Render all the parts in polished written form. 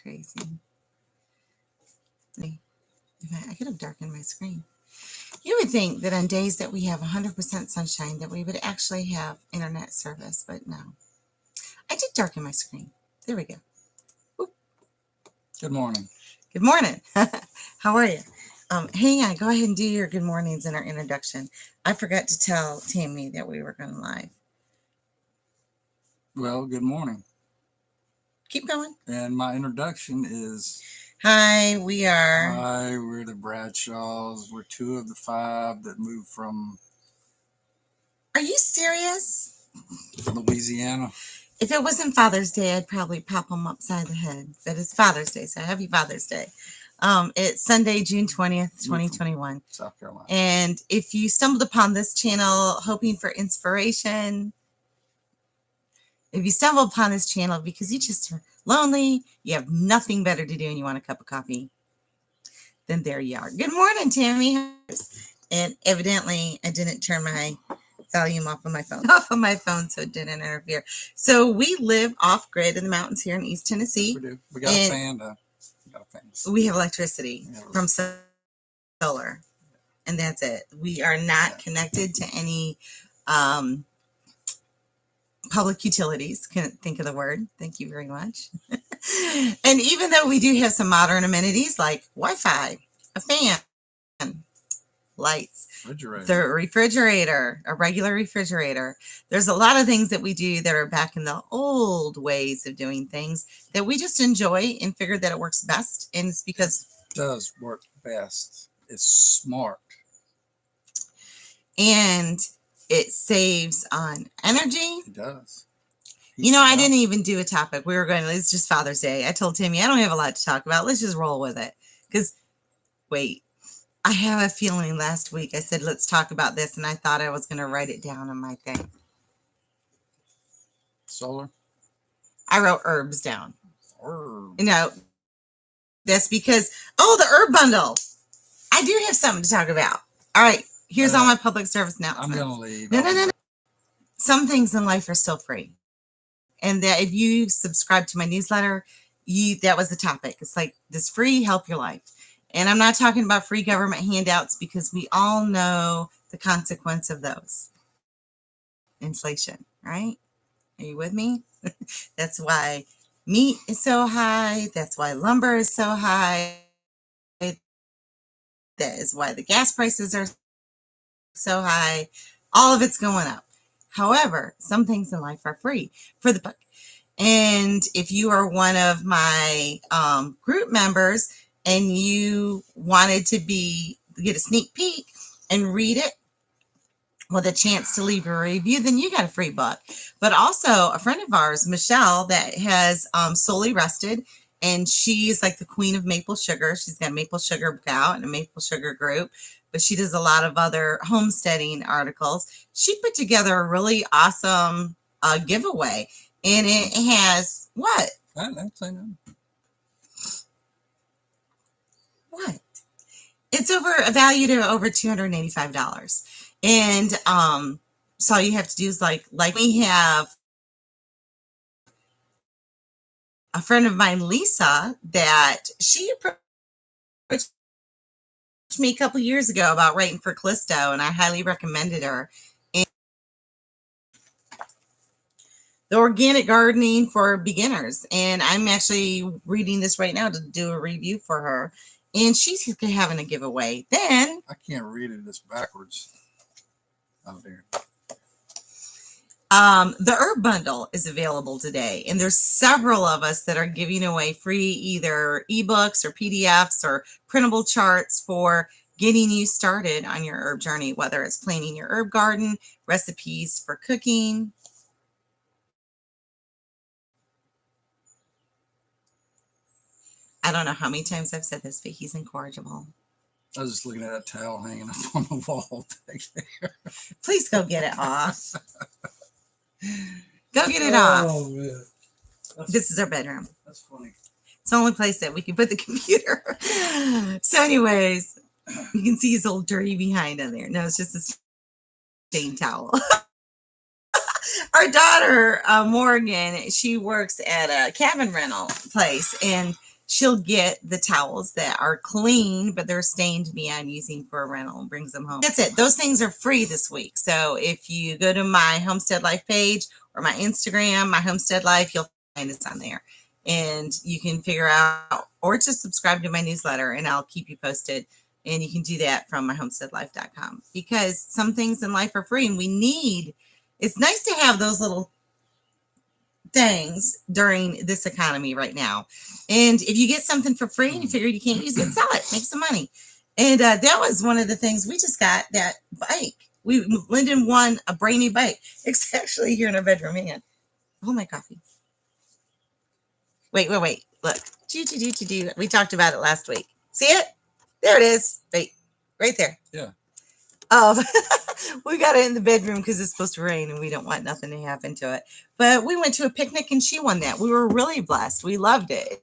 Crazy. I could have darkened my screen. You would think that on days that we have 100% sunshine that we would actually have internet service, but no. I did darken my screen. There we go. Oop. Good morning. Good morning. How are you? Hang on. Go ahead and do your good mornings in our introduction. I forgot to tell Tammy that we were going live. Well, good morning. Keep going. And my introduction is... Hi, we're the Bradshaws. We're 2 of the 5 that moved from... Are you serious? Louisiana. If it wasn't Father's Day, I'd probably pop them upside the head. But it's Father's Day, so happy Father's Day. It's Sunday, June 20th, 2021. South Carolina. And if you stumbled upon this channel hoping for inspiration, if you stumble upon this channel because you just are lonely, you have nothing better to do, and you want a cup of coffee, then there you are. Good morning, Tammy. And evidently, I didn't turn my volume off of my phone, so it didn't interfere. So we live off grid in the mountains here in East Tennessee. Yes, we do. We got a fan. We have electricity from solar, and that's it. We are not connected to any public utilities. Couldn't think of the word. Thank you very much. And even though we do have some modern amenities like Wi-Fi, a fan, lights, the refrigerator, a regular refrigerator. There's a lot of things that we do that are back in the old ways of doing things that we just enjoy and figure that it works best. And it's because it does work best. It's smart. And it saves on energy. It does. I didn't even do a topic. We were going, it's just Father's Day. I told Timmy, I don't have a lot to talk about. Let's just roll with it. Because, wait. I have a feeling last week I said, let's talk about this. And I thought I was going to write it down on my thing. Solar? I wrote herbs down. Herb. That's because, the herb bundle. I do have something to talk about. All right. Here's all my public service announcements. I'm going to leave. No. Some things in life are still free. And that if you subscribe to my newsletter, that was the topic. It's like this free help your life. And I'm not talking about free government handouts because we all know the consequence of those. Inflation, right? Are you with me? That's why meat is so high. That's why lumber is so high. That is why the gas prices are so high. All of it's going up. However, some things in life are free for the buck. And if you are one of my group members, and you wanted to get a sneak peek and read it with a chance to leave a review, then you got a free book. But also a friend of ours, Michelle, that has Solely Rested, and she's like the queen of maple sugar. She's got Maple Sugar book out and a Maple Sugar group, but she does a lot of other homesteading articles. She put together a really awesome giveaway, and it has what? I don't say no. What? It's valued at over $285. And so all you have to do is like we have a friend of mine, Lisa, that she approached me a couple years ago about writing for Callisto, and I highly recommended her. And the organic gardening for beginners. And I'm actually reading this right now to do a review for her. And she's having a giveaway. Then I can't read it. It's backwards. Oh, there. The herb bundle is available today. And there's several of us that are giving away free either ebooks or PDFs or printable charts for getting you started on your herb journey, whether it's planting your herb garden, recipes for cooking. I don't know how many times I've said this, but he's incorrigible. I was just looking at that towel hanging up on the wall back there. Please go get it off. Go get it off. Oh, man. This is our bedroom. That's funny. It's the only place that we can put the computer. So anyways, you can see his old dirty behind on there. No, it's just a stained towel. Our daughter, Morgan, she works at a cabin rental place, and she'll get the towels that are clean, but they're stained beyond using for a rental and brings them home. That's it. Those things are free this week. So if you go to my Homestead Life page or my Instagram, my Homestead Life, you'll find it's on there. And you can figure out, or just subscribe to my newsletter, and I'll keep you posted. And you can do that from myhomesteadlife.com, because some things in life are free, and it's nice to have those little things during this economy right now. And if you get something for free and you figure you can't use it, sell it, make some money. And that was one of the things we just got, that bike. Lyndon won a brand new bike. It's actually here in our bedroom. Hang on. Hold my coffee. Wait. Look. We talked about it last week. See it? There it is. Wait. Right there. Yeah. We got it in the bedroom because it's supposed to rain and we don't want nothing to happen to it. But we went to a picnic and she won that. We were really blessed. We loved it.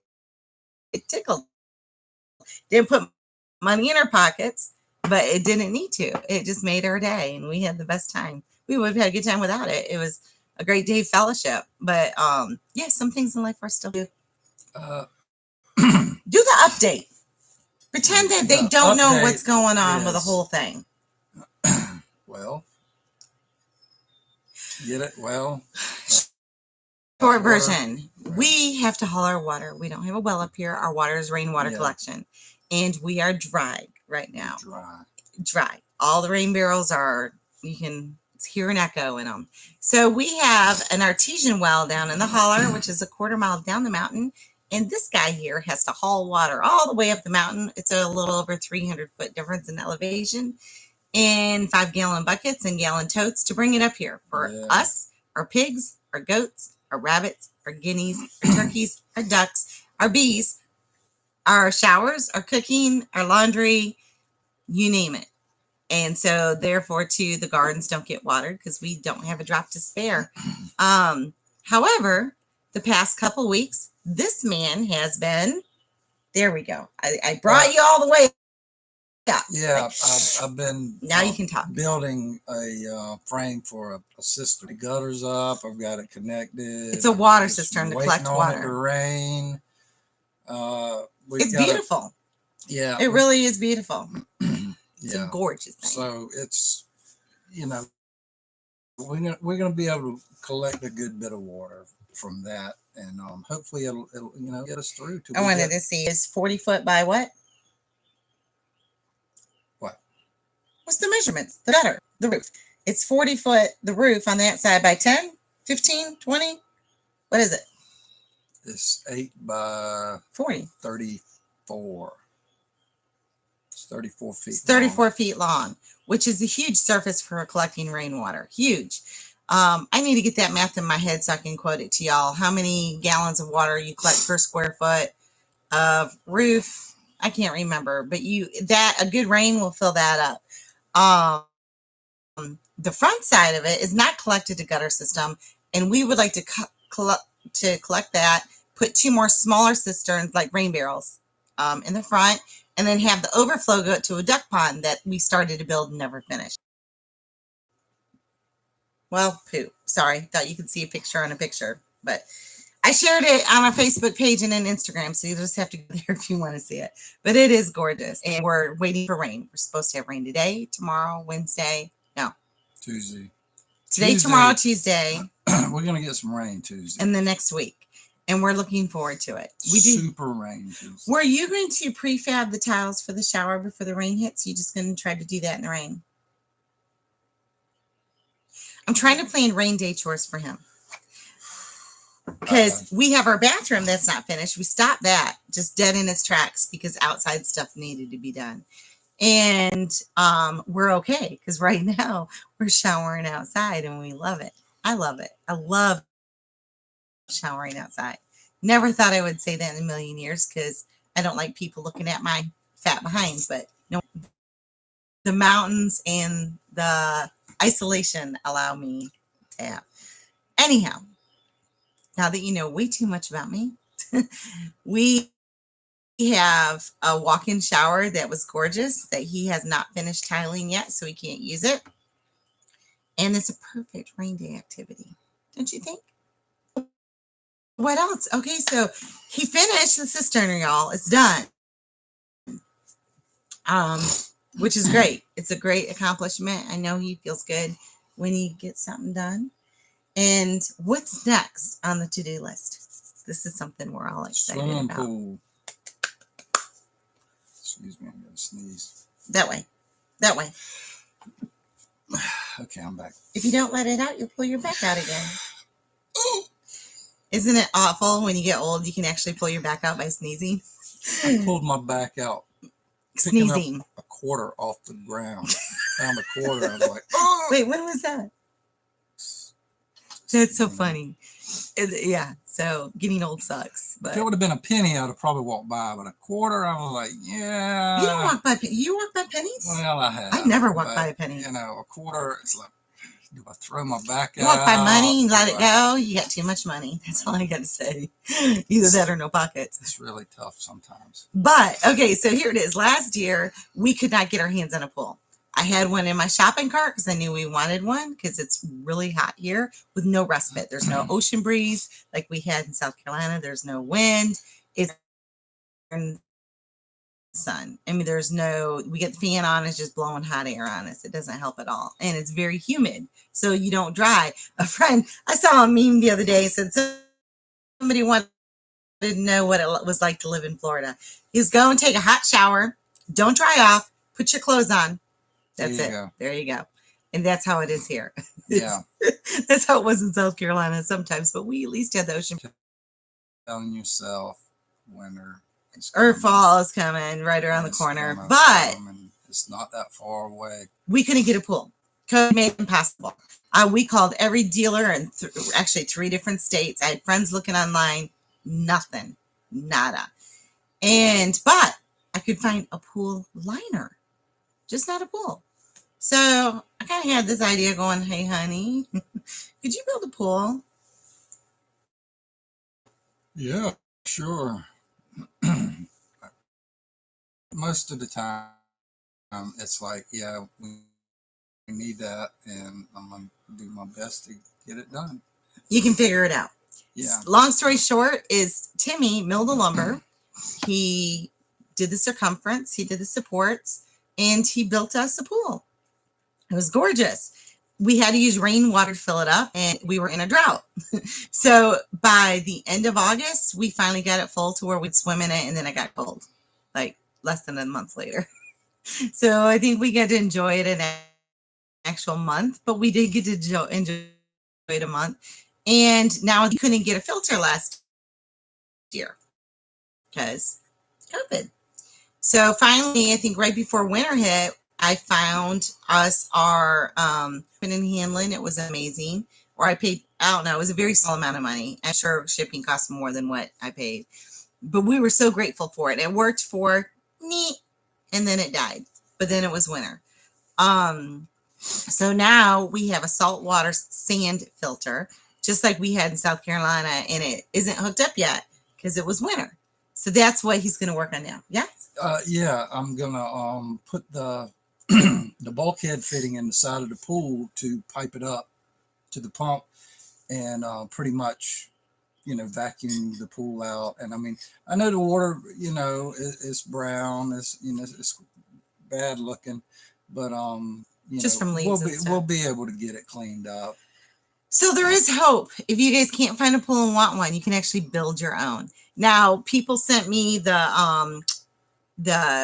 It tickled. Didn't put money in our pockets, but it didn't need to. It just made our day, and we had the best time. We would have had a good time without it. It was a great day of fellowship. But yeah, some things in life are still do. Do the update. Pretend that they don't know what's going on with the whole thing. Well, get it? Well, short version. Right. We have to haul our water. We don't have a well up here. Our water is rainwater collection. And we are dry right now. Dry. All the rain barrels are, hear an echo in them. So we have an artesian well down in the holler, which is a quarter mile down the mountain. And this guy here has to haul water all the way up the mountain. It's a little over 300-foot difference in elevation, in 5-gallon buckets and gallon totes to bring it up here for us, our pigs, our goats, our rabbits, our guineas, our turkeys, our ducks, our bees, our showers, our cooking, our laundry, you name it. And so therefore too, the gardens don't get watered because we don't have a drop to spare. However, the past couple weeks, this man has been, there we go. I brought you all the way. Yeah, I've been now you can talk. Building a frame for a cistern. The gutter's up. I've got it connected. It's a water cistern to collect water. It to rain. It's beautiful. Yeah, it really is beautiful. It's a gorgeous thing. So it's, we're gonna be able to collect a good bit of water from that, and hopefully it'll get us through. I wanted to see, is 40 foot by what? What's the measurements? The gutter, the roof. It's 40 foot, the roof on that side, by 10, 15, 20. What is it? It's 8 by 40. 34. It's 34 feet. It's 34 feet long, which is a huge surface for collecting rainwater. Huge. I need to get that math in my head so I can quote it to y'all. How many gallons of water you collect per square foot of roof? I can't remember, but a good rain will fill that up. The front side of it is not collected to gutter system, and we would like to collect that, put 2 more smaller cisterns like rain barrels in the front, and then have the overflow go to a duck pond that we started to build and never finished. Well, sorry, thought you could see a picture on a picture, but I shared it on our Facebook page and an Instagram, so you just have to go there if you want to see it. But it is gorgeous, and we're waiting for rain. We're supposed to have rain today, tomorrow, Wednesday. No. Tuesday. Today, tomorrow, Tuesday. We're going to get some rain Tuesday. And the next week. And we're looking forward to it. Super rain Tuesday. Were you going to prefab the tiles for the shower before the rain hits? You just going to try to do that in the rain? I'm trying to plan rain day chores for him. Because we have our bathroom that's not finished. We stopped that just dead in its tracks because outside stuff needed to be done. And we're okay because right now we're showering outside and we love it. I love it. I love showering outside. Never thought I would say that in a million years because I don't like people looking at my fat behind. But no, the mountains and the isolation allow me to have. Anyhow. Now that you know way too much about me, we have a walk-in shower that was gorgeous that he has not finished tiling yet, so he can't use it. And it's a perfect rain day activity. don't you think? What else? Okay, so he finished the cistern, y'all. It's done. Which is great. It's a great accomplishment. I know he feels good when he gets something done. And what's next on the to-do list? This is something we're all excited Swimming about. pool. Excuse me, I'm gonna sneeze. That way. That way. Okay, I'm back. If you don't let it out, you'll pull your back out again. Isn't it awful when you get old, you can actually pull your back out by sneezing? I pulled my back out. Sneezing. A quarter off the ground. Found a quarter. I was like, oh! Wait, when was that? That's so funny. Yeah, so getting old sucks. But if it would have been a penny, I'd have probably walked by. But a quarter, I was like, yeah. You don't walk by. You walk by pennies? Well, I have. I never walked by a penny. You know, a quarter. It's like, do I throw my back out? You walk by money and let it go. You got too much money. That's all I got to say. Either that or no pockets. It's really tough sometimes. But okay, so here it is. Last year we could not get our hands on a pool. I had one in my shopping cart because I knew we wanted one because it's really hot here with no respite. There's no ocean breeze like we had in South Carolina. There's no wind. It's sun. I mean, we get the fan on, it's just blowing hot air on us. It doesn't help at all. And it's very humid, so you don't dry. A friend, I saw a meme the other day, said somebody wanted to know what it was like to live in Florida. Is go and take a hot shower, don't dry off, put your clothes on. That's it. There you go. And that's how it is here. Yeah. That's how it was in South Carolina sometimes, but we at least had the ocean. Telling yourself winter. Or fall is coming right around the corner, but it's not that far away. We couldn't get a pool. COVID made it impossible. We called every dealer in actually 3 different states. I had friends looking online, nothing, nada. But I could find a pool liner, just not a pool. So I kind of had this idea going, hey, honey, could you build a pool? Yeah, sure. Most of the time, it's like, yeah, we need that, and I'm going to do my best to get it done. You can figure it out. Yeah. Long story short is Timmy milled the lumber. He did the circumference. He did the supports, and he built us a pool. It was gorgeous. We had to use rainwater to fill it up, and we were in a drought. So by the end of August, we finally got it full to where we'd swim in it, and then it got cold, like less than a month later. So I think we got to enjoy it an actual month, but we did get to enjoy it a month. And now we couldn't get a filter last year because COVID. So finally, I think right before winter hit, I found us our put in handling. It was amazing. Or I paid, I don't know, it was a very small amount of money. I'm sure shipping cost more than what I paid. But we were so grateful for it. It worked for me, and then it died. But then it was winter. So now we have a saltwater sand filter, just like we had in South Carolina, and it isn't hooked up yet because it was winter. So that's what he's going to work on now. Yeah? Yeah, I'm going to put the the bulkhead fitting in the side of the pool to pipe it up to the pump and pretty much, vacuum the pool out. And I mean, I know the water, is brown, it's bad looking, but just from leaves we'll be able to get it cleaned up. So there is hope. If you guys can't find a pool and want one, you can actually build your own. Now, people sent me the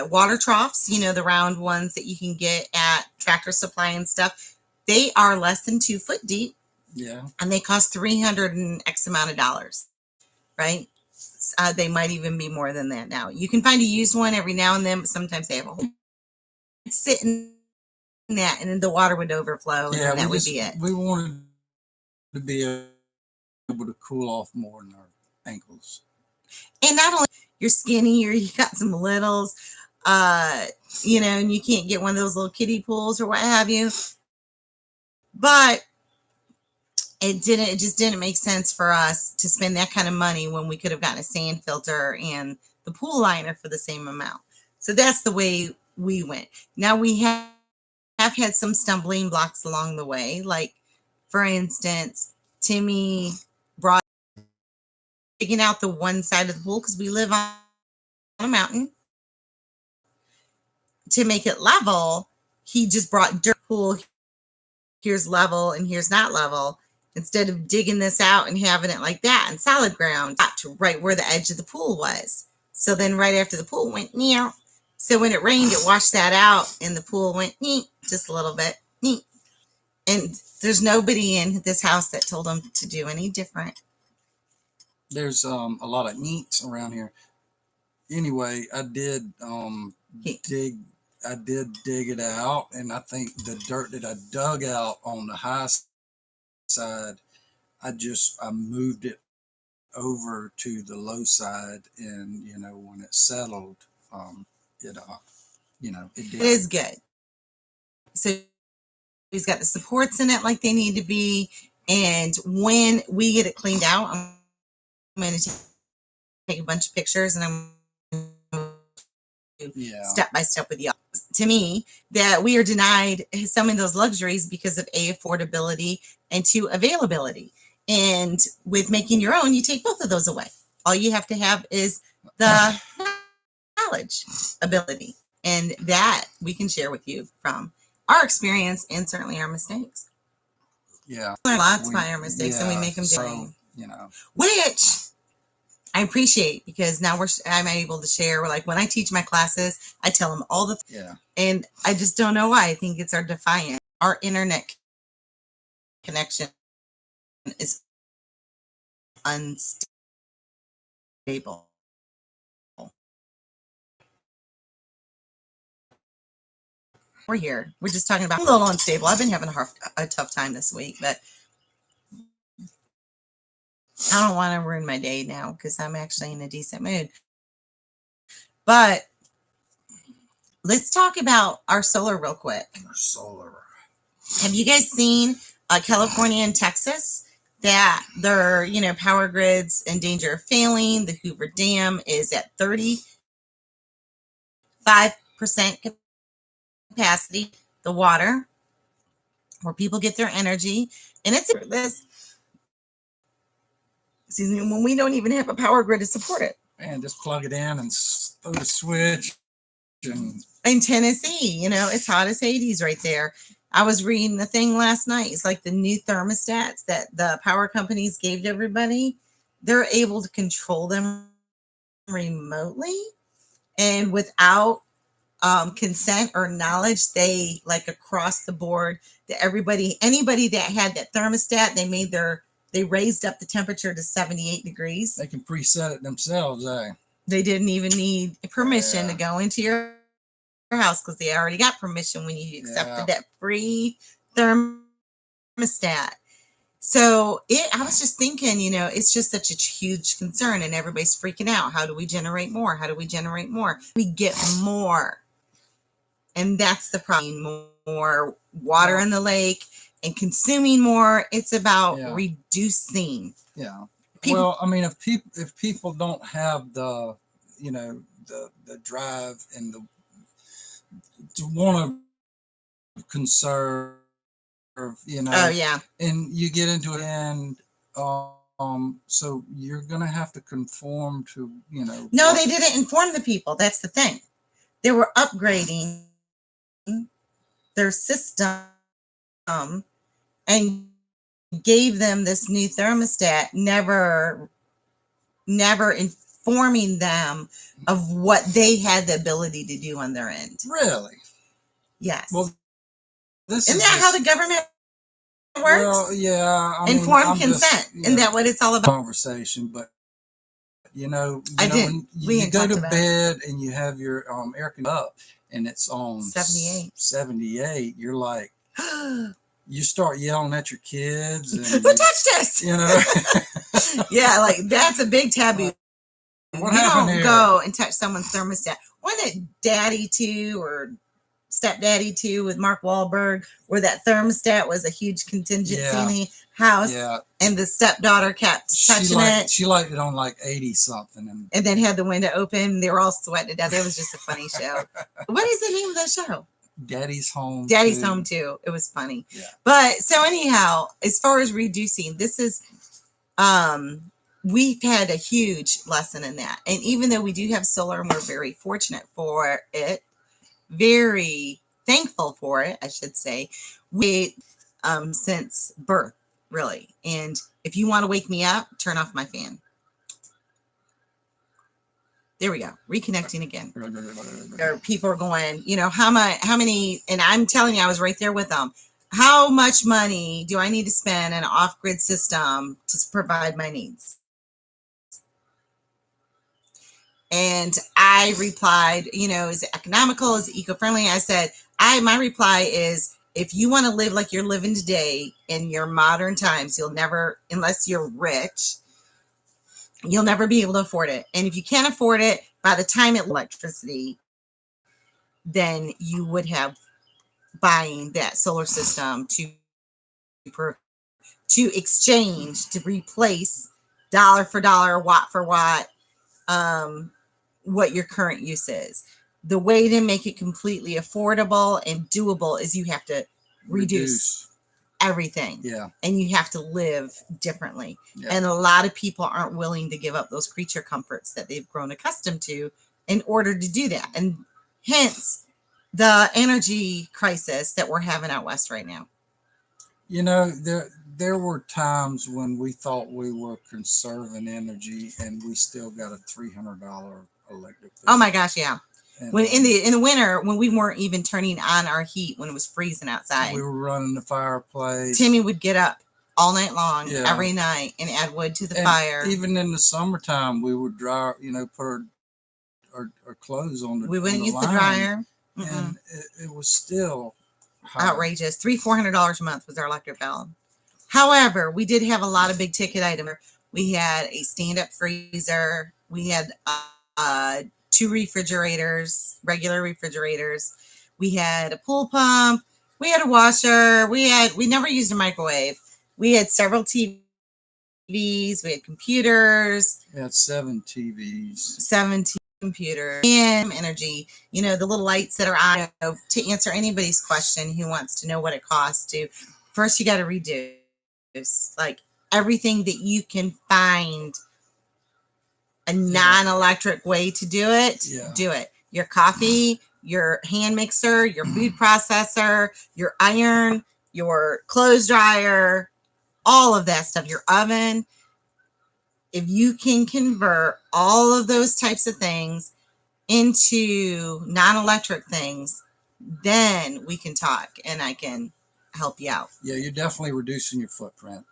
water troughs, the round ones that you can get at Tractor Supply and stuff. They are less than 2 foot deep. Yeah. And they cost $300 and X amount of dollars, right? They might even be more than that now. You can find a used one every now and then, but sometimes they have a whole sit in that, and then the water would overflow, and that would be it. We wanted to be able to cool off more than our ankles. And not only you're skinny or you got some littles, and you can't get one of those little kiddie pools or what have you. But it just didn't make sense for us to spend that kind of money when we could have gotten a sand filter and the pool liner for the same amount. So that's the way we went. Now we have had some stumbling blocks along the way. Like, for instance, Timmy brought digging out the one side of the pool because we live on a mountain. To make it level, he just brought dirt pool. Here's level and here's not level. Instead of digging this out and having it like that in solid ground, got to right where the edge of the pool was. So then right after the pool went near. So when it rained, it washed that out and the pool went neat, just a little bit neat. And there's nobody in this house that told him to do any different. There's a lot of neats around here. Anyway, I did dig it out, and I think the dirt that I dug out on the high side, I moved it over to the low side, and when it settled, it it did. It is good. So he's got the supports in it like they need to be, and when we get it cleaned out, I'm going to take a bunch of pictures and I'm step by step with you. To me, that we are denied some of those luxuries because of A, affordability, and 2, availability. And with making your own, you take both of those away. All you have to have is the knowledge, ability, and that we can share with you from our experience and certainly our mistakes. Yeah, We learn lots by our mistakes, and we make them so, which I appreciate, because now I'm able to share. Like when I teach my classes, I tell them all the and I just don't know why. I think it's our defiance. Our internet connection is unstable. We're here. We're just talking about a little unstable. I've been having a tough time this week, but I don't want to ruin my day now because I'm actually in a decent mood. But let's talk about our solar real quick. Our solar. Have you guys seen California and Texas that their power grids in danger of failing? The Hoover Dam is at 35% capacity. The water where people get their energy, and it's this. When we don't even have a power grid to support it. Man, just plug it in and throw the switch. In Tennessee, it's hot as Hades right there. I was reading the thing last night. It's like the new thermostats that the power companies gave to everybody. They're able to control them remotely and without consent or knowledge. They across the board that anybody that had that thermostat, they raised up the temperature to 78 degrees. They can preset it themselves, eh? They didn't even need permission to go into your house because they already got permission when you accepted that free thermostat. So I was just thinking, it's just such a huge concern and everybody's freaking out. How do we generate more? How do we generate more? We get more. And that's the problem. More water in the lake and consuming more. It's about reducing. Yeah. Well, I mean, if people don't have the drive and to want to conserve, and you get into it, and so you're gonna have to conform to, No, they didn't inform the people. That's the thing. They were upgrading their system and gave them this new thermostat, never informing them of what they had the ability to do on their end. Really? Yes. Well, isn't that how the government works? Well, yeah. Informed consent. Isn't that what it's all about? Conversation, but when you go to bed and you have your air conditioner up and it's on 78, you're like, you start yelling at your kids. And who touched us? Yeah, that's a big taboo. What happened here? You don't go and touch someone's thermostat. Wasn't it Daddy 2 or Stepdaddy 2 with Mark Wahlberg, where that thermostat was a huge contingency in the house, and the stepdaughter kept touching it. She liked it on 80 something, and then had the window open. They were all sweating to death. It was just a funny show. What is the name of that show? Daddy's home Daddy's too. home too. It was funny. Yeah. But so anyhow, as far as reducing, this is we've had a huge lesson in that. And even though we do have solar and we're very fortunate for it, very thankful for it, I should say, we since birth, really. And if you want to wake me up, turn off my fan. There we go. Reconnecting again. There people are going, how many, and I'm telling you, I was right there with them. How much money do I need to spend in an off-grid system to provide my needs? And I replied, is it economical? Is it eco-friendly? I said, my reply is, if you want to live like you're living today in your modern times, you'll never, unless you're rich, you'll never be able to afford it. And if you can't afford it, by the time it electricity, then you would have buying that solar system to exchange, to replace dollar for dollar, watt for watt, what your current use is. The way to make it completely affordable and doable is you have to reduce everything. Yeah. And you have to live differently. Yeah. And a lot of people aren't willing to give up those creature comforts that they've grown accustomed to in order to do that. And hence the energy crisis that we're having out west right now. There were times when we thought we were conserving energy and we still got a $300 electric bill. Oh my gosh, yeah. And, when in the winter, when we weren't even turning on our heat when it was freezing outside, we were running the fireplace. Timmy would get up all night long, every night, and add wood to the fire. Even in the summertime, we would dry, put our clothes on the. We wouldn't use the dryer, and it was still outrageous. $400 a month was our electric bill. However, we did have a lot of big ticket items. We had a stand-up freezer. We had 2 refrigerators, regular refrigerators. We had a pool pump. We had a washer. We never used a microwave. We had several TVs. We had computers. We had 7 TVs. 7 computers. And energy, the little lights that are on. To answer anybody's question who wants to know what it costs to, first you got to reduce. Like everything that you can find a non-electric way to do it, do it. Your coffee, your hand mixer, your food processor, your iron, your clothes dryer, all of that stuff, your oven. If you can convert all of those types of things into non-electric things, then we can talk and I can help you out. Yeah, you're definitely reducing your footprint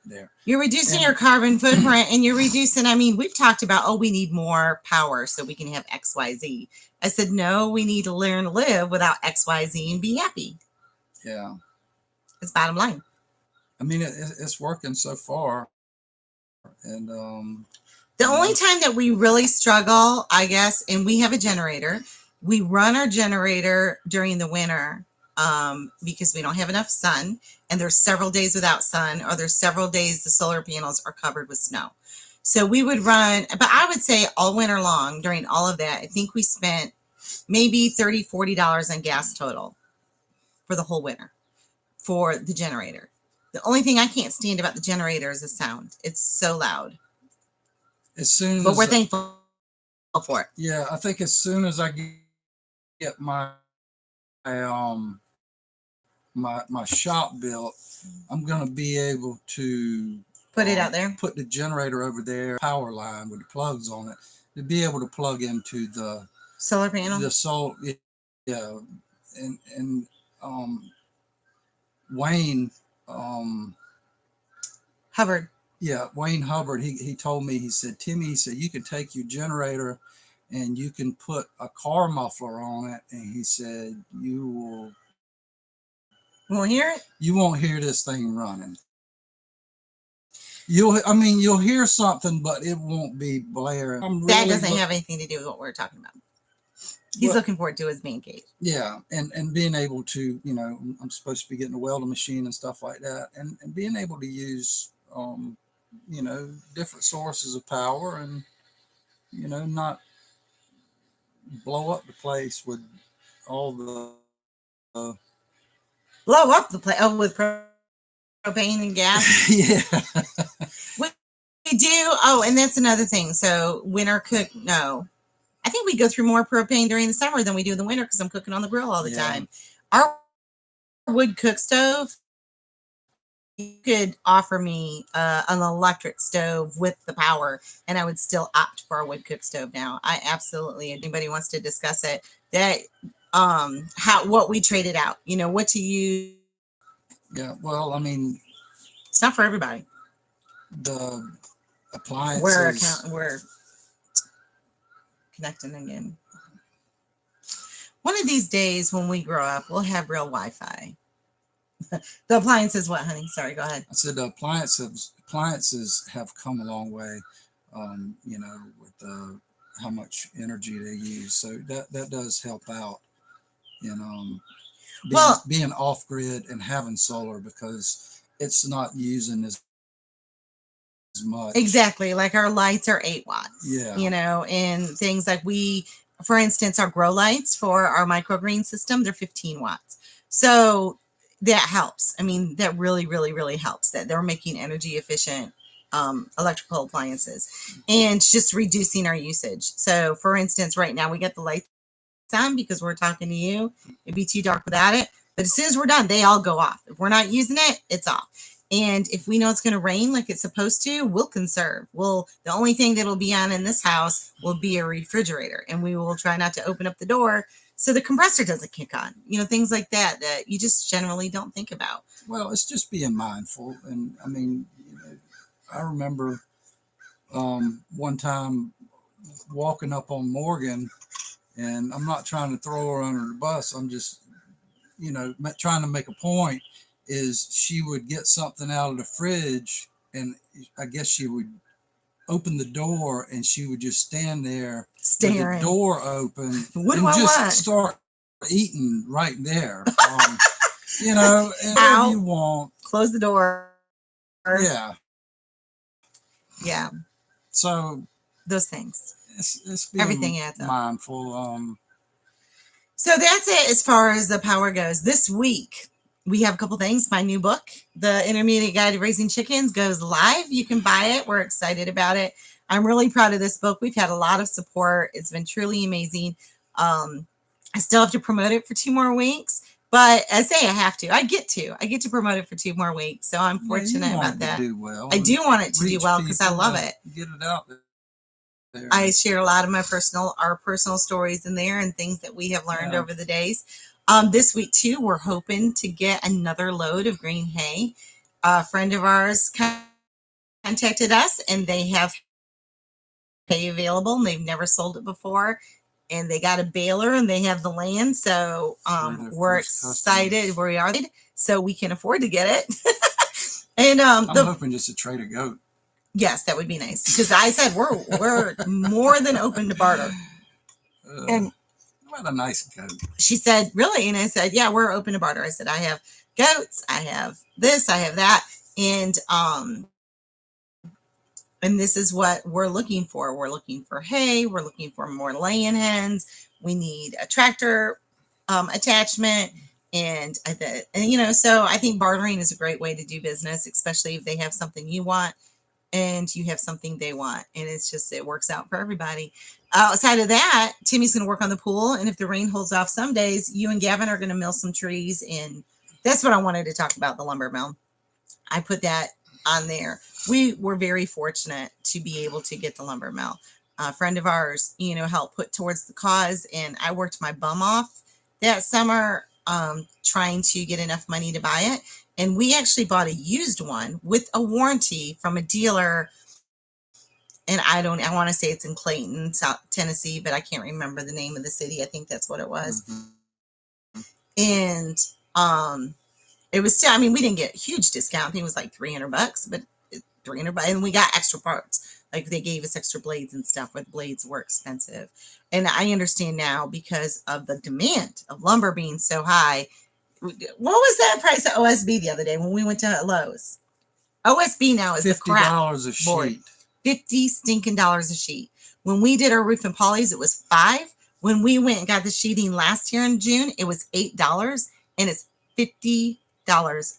there. You're reducing your carbon footprint and you're reducing, we've talked about, we need more power so we can have XYZ. I said, no, we need to learn to live without XYZ and be happy. Yeah. It's bottom line. It's working so far. And the only time that we really struggle, I guess, and we have a generator, we run our generator during the winter because we don't have enough sun, and there's several days without sun, or there's several days the solar panels are covered with snow. So we would run, but I would say all winter long during all of that, I think we spent maybe $30, $40 on gas total for the whole winter for the generator. The only thing I can't stand about the generator is the sound. It's so loud. But we're thankful for it. Yeah, I think as soon as I get my my shop built, I'm gonna be able to put it out there. Put the generator over there, power line with the plugs on it, to be able to plug into the solar panel. The solar, yeah, and Wayne Hubbard. Yeah, Wayne Hubbard. He told me, he said, Timmy, he said, you can take your generator and you can put a car muffler on it, and he said you won't hear it. You won't hear this thing running. You'll hear something, but it won't be blaring. That doesn't have anything to do with what we're talking about. He's looking forward to his man cave. Yeah, and being able to, I'm supposed to be getting a welding machine and stuff like that, and being able to use, different sources of power, and, not blow up the place with all the blow up the place. Oh, with propane and gas. Yeah. We do. Oh, and that's another thing. So winter cook. No, I think we go through more propane during the summer than we do in the winter because I'm cooking on the grill all the time. Our wood cook stove. You could offer me an electric stove with the power, and I would still opt for a wood cook stove now. I absolutely. Anybody wants to discuss it? That how what we traded out. You know what to use. Yeah. Well, I mean, It's not for everybody. the appliances. We're connecting again. One of these days when we grow up, we'll have real Wi-Fi. The appliances, what, honey? Sorry, go ahead. I said the appliances have come a long way, you know, with how much energy they use. So that does help out in being off grid and having solar because it's not using as much. Exactly. Like our lights are 8 watts. Yeah. You know, and things like for instance, our grow lights for our microgreen system, they're 15 watts. So that helps. I mean, that really, really, really helps that they're making energy efficient electrical appliances and just reducing our usage. So for instance, right now we got the lights on because we're talking to you. It'd be too dark without it. But as soon as we're done, they all go off. If we're not using it, it's off. And if we know it's going to rain like it's supposed to, we'll conserve. The only thing that'll be on in this house will be a refrigerator, and we will try not to open up the door so the compressor doesn't kick on. You know, things like that you just generally don't think about. Well, it's just being mindful. And I mean, you know, I remember one time walking up on Morgan, and I'm not trying to throw her under the bus. I'm just, you know, trying to make a point. Is she would get something out of the fridge, and I guess she would open the door, and she would just stand there staring, with the door open, what and do I just want? Start eating right there. You know, Ow. you want close the door. Yeah. Yeah. So those things. It's being everything adds up. Mindful. So that's it as far as the power goes. This week we have a couple things. My new book, The Intermediate Guide to Raising Chickens, goes live. You can buy it. We're excited about it. I'm really proud of this book. We've had a lot of support. It's been truly amazing. I still have to promote it for 2 more weeks, but I say I have to. I get to promote it for 2 more weeks. So I'm fortunate about that. Do well. I do want it to do well because I love it. Get it out there. I share a lot of our personal stories in there and things that we have learned over the days. This week too, we're hoping to get another load of green hay. A friend of ours contacted us, and they have hay available, and they've never sold it before. And they got a baler, and they have the land, so we're excited. We are, so we can afford to get it. And I'm hoping just to trade a goat. Yes, that would be nice because I said we're more than open to barter. And what a nice goat. She said, really? And I said, yeah, we're open to barter. I said, I have goats, I have this, I have that, and this is what we're looking for. We're looking for hay. We're looking for more laying hens. We need a tractor attachment, and you know, so I think bartering is a great way to do business, especially if they have something you want and you have something they want, and it works out for everybody. Outside of that, Timmy's going to work on the pool, and if the rain holds off some days, you and Gavin are going to mill some trees, and that's what I wanted to talk about, the lumber mill. I put that on there. We were very fortunate to be able to get the lumber mill. A friend of ours, you know, helped put towards the cause, and I worked my bum off that summer trying to get enough money to buy it. And we actually bought a used one with a warranty from a dealer. And I want to say it's in Clayton, South Tennessee, but I can't remember the name of the city. I think that's what it was. Mm-hmm. And it was still, I mean, we didn't get a huge discount. I think it was like $300, but $300, and we got extra parts. Like they gave us extra blades and stuff, but the blades were expensive. And I understand now because of the demand of lumber being so high. What was that price at OSB the other day when we went to Lowe's? OSB now is the crap. $50 a sheet. $50 stinking dollars a sheet. When we did our roof and polys, it was $5. When we went and got the sheeting last year in June, it was $8. and it's $50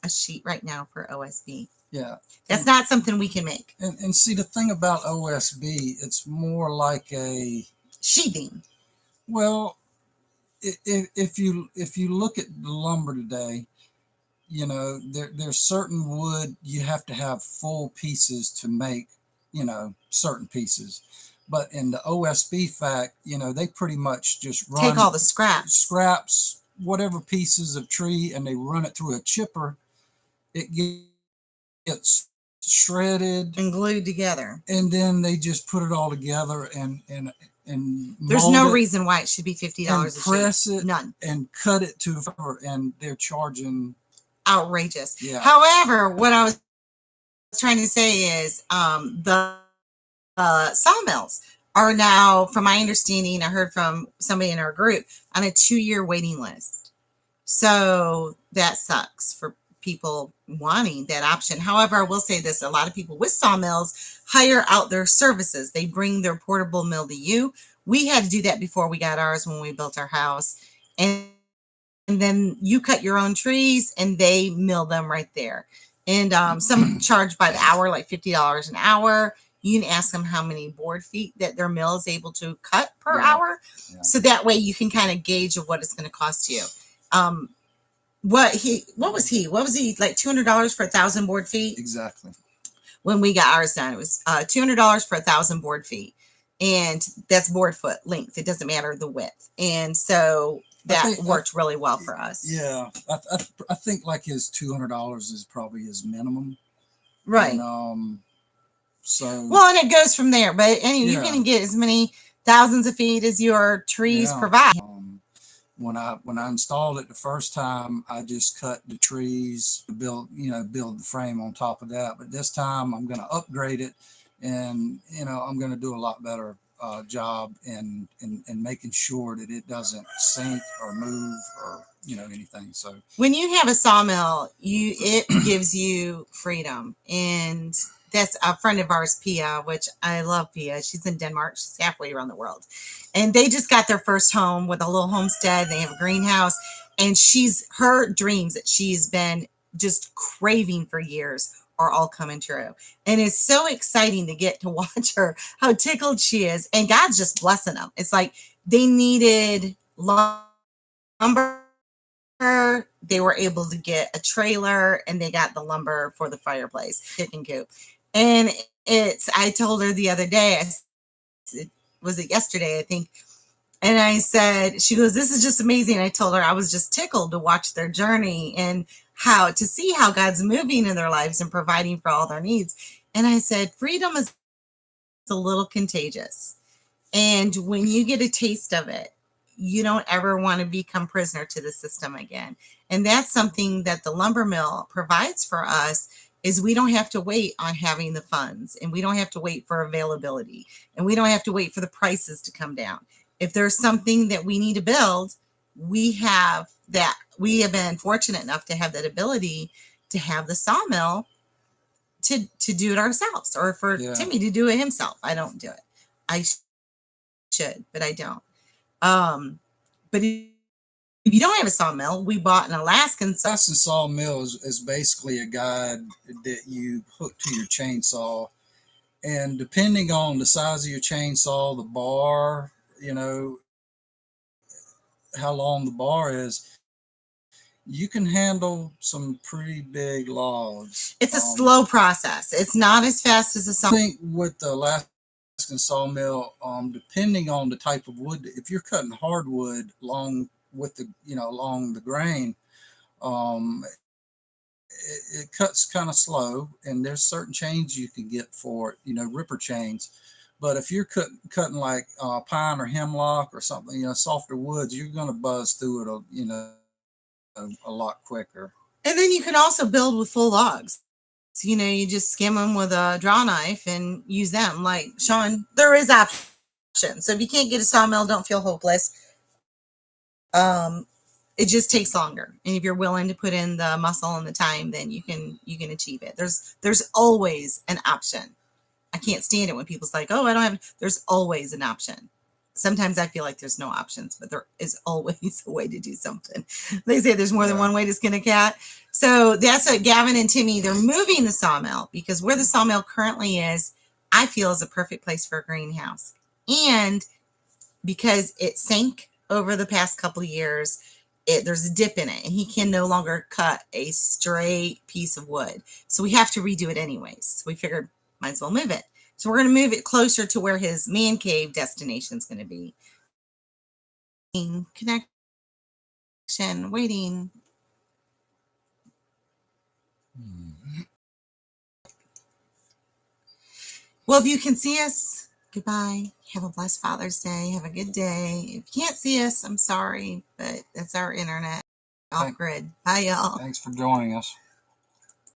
a sheet right now for OSB. Yeah. That's not something we can make. And see, the thing about OSB, it's more like a sheathing. Well, if you look at the lumber today, there's certain wood you have to have full pieces to make, certain pieces. But in the OSB fact, they pretty much just take all the scraps, whatever pieces of tree, and they run it through a chipper. It gets shredded and glued together, and then they just put it all together and there's no reason why it should be $50 and press it, none, and cut it to and they're charging outrageous. Yeah. However, what I was trying to say is the sawmills are now, from my understanding, I heard from somebody in our group, on a 2-year waiting list. So that sucks for people wanting that option. However, I will say this, a lot of people with sawmills hire out their services. They bring their portable mill to you. We had to do that before we got ours when we built our house. And then you cut your own trees and they mill them right there. And some charge by the hour, like $50 an hour. You can ask them how many board feet that their mill is able to cut per hour. Yeah. So that way you can kind of gauge of what it's going to cost you. What was he like $200 for 1,000 board feet? Exactly. When we got ours done, it was $200 for 1,000 board feet, and that's board foot length. It doesn't matter the width, and so that worked really well for us. Yeah, I think like his $200 is probably his minimum, right? And, so well, and it goes from there. But anyway, you can get as many thousands of feet as your trees provide. When I installed it the first time, I just cut the trees to build the frame on top of that. But this time I'm going to upgrade it, and I'm going to do a lot better job in making sure that it doesn't sink or move or anything. So when you have a sawmill, it gives you freedom. And that's a friend of ours, Pia, which I love Pia. She's in Denmark. She's halfway around the world. And they just got their first home with a little homestead. They have a greenhouse. And her dreams that she's been just craving for years are all coming true. And it's so exciting to get to watch her, how tickled she is. And God's just blessing them. It's like they needed lumber. They were able to get a trailer, and they got the lumber for the fireplace, chicken coop. And I told her the other day, was it yesterday, I think, and I said, she goes, this is just amazing. I told her I was just tickled to watch their journey and to see how God's moving in their lives and providing for all their needs. And I said, freedom is a little contagious. And when you get a taste of it, you don't ever want to become prisoner to the system again. And that's something that the lumber mill provides for us, is we don't have to wait on having the funds, and we don't have to wait for availability, and we don't have to wait for the prices to come down. If there's something that we need to build, we have that. We have been fortunate enough to have that ability to have the sawmill to do it ourselves, or for Timmy to do it himself. I don't do it. I should, but I don't. But if you don't have a sawmill, we bought an Alaskan sawmill is basically a guide that you hook to your chainsaw, and depending on the size of your chainsaw, the bar, how long the bar is, you can handle some pretty big logs. It's a slow process. It's not as fast as a sawmill. I think with the Alaskan sawmill, depending on the type of wood, if you're cutting hardwood along with the along the grain, it cuts kind of slow, and there's certain chains you can get for it, ripper chains. But if you're cutting like pine or hemlock or something, softer woods, you're going to buzz through it, a lot quicker. And then you can also build with full logs. You just skim them with a draw knife and use them. Like Sean, there is options. So if you can't get a sawmill, don't feel hopeless. It just takes longer. And if you're willing to put in the muscle and the time, then you can achieve it. There's always an option. I can't stand it when people's like, oh, I don't have, there's always an option. Sometimes I feel like there's no options, but there is always a way to do something. They say there's more than one way to skin a cat. So that's what Gavin and Timmy, they're moving the sawmill because where the sawmill currently is, I feel is a perfect place for a greenhouse. And because it sank over the past couple of years, there's a dip in it, and he can no longer cut a straight piece of wood. So we have to redo it anyways. So we figured might as well move it. So we're going to move it closer to where his man cave destination is going to be. Connection, waiting. Well, if you can see us, goodbye. Have a blessed Father's Day. Have a good day. If you can't see us, I'm sorry, but that's our internet off grid. Bye, y'all. Thanks for joining us.